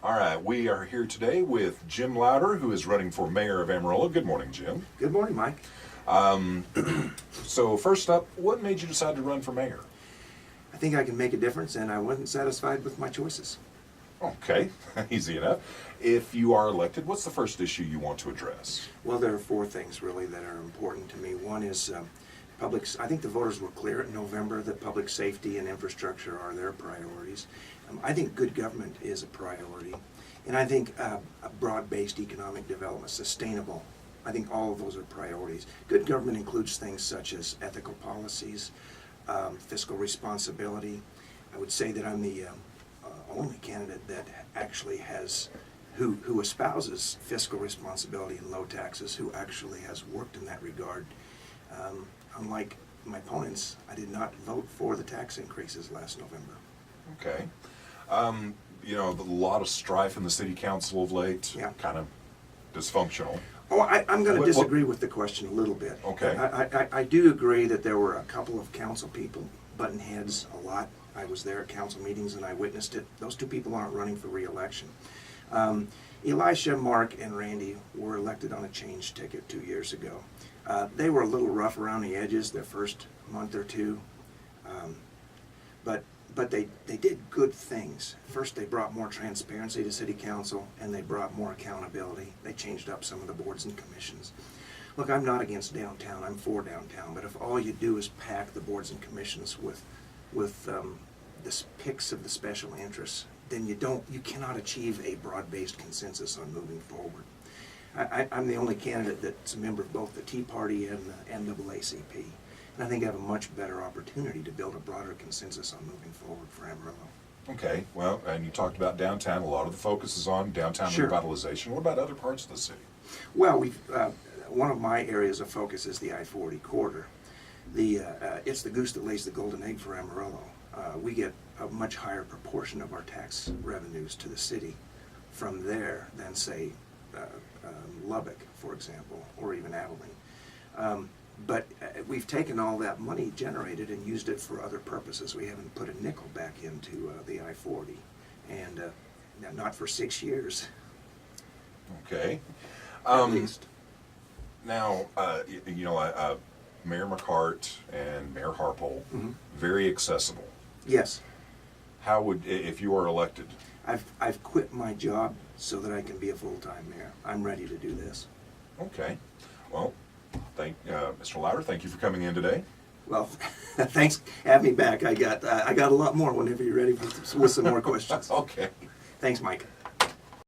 All right, we are here today with Jim Lowder, who is running for mayor of Amarillo. Good morning, Jim. Good morning, Mike. So first up, what made you decide to run for mayor? I think I can make a difference, and I wasn't satisfied with my choices. Okay, easy enough. If you are elected, what's the first issue you want to address? Well, there are four things really that are important to me. One is I think the voters were clear in November that public safety and infrastructure are their priorities. I think good government is a priority. And I think a broad-based economic development, sustainable, I think all of those are priorities. Good government includes things such as ethical policies, fiscal responsibility. I would say that I'm the only candidate that actually has, who espouses fiscal responsibility and low taxes, who actually has worked in that regard. Unlike my opponents, I did not vote for the tax increases last November. Okay. You know, a lot of strife in the city council of late, Yeah. kind of dysfunctional. Oh, I'm going to What- disagree with the question a little bit. Okay. I do agree that there were a couple of council people butting heads a lot. I was there at council meetings and I witnessed it. Those two people aren't running for re-election. Elisha, Mark, and Randy were elected on a change ticket 2 years ago. They were a little rough around the edges their first month or two, but they did good things. First, they brought more transparency to city council, and they brought more accountability. They changed up some of the boards and commissions. Look, I'm not against downtown. I'm for downtown. But if all you do is pack the boards and commissions with the picks of the special interests, then you cannot achieve a broad-based consensus on moving forward. I'm the only candidate that's a member of both the Tea Party and the NAACP. And I think I have a much better opportunity to build a broader consensus on moving forward for Amarillo. Okay, well, and you talked about downtown. A lot of the focus is on downtown Sure. revitalization. What about other parts of the city? Well, one of my areas of focus is the I-40 corridor. It's the goose that lays the golden egg for Amarillo. We get a much higher proportion of our tax revenues to the city from there than, say, Lubbock, for example, or even Abilene. But we've taken all that money generated and used it for other purposes. We haven't put a nickel back into the I-40, and not for 6 years, Okay. at least. Now, Mayor McCart and Mayor Harpole, Mhm. very accessible. Yes, How would, if you are elected? I've quit my job so that I can be a full-time mayor. I'm ready to do this. Okay. Well, Mr. Lowder, thank you for coming in today. Well, thanks. Have me back. I got a lot more whenever you're ready with some more questions. Okay. Thanks, Mike.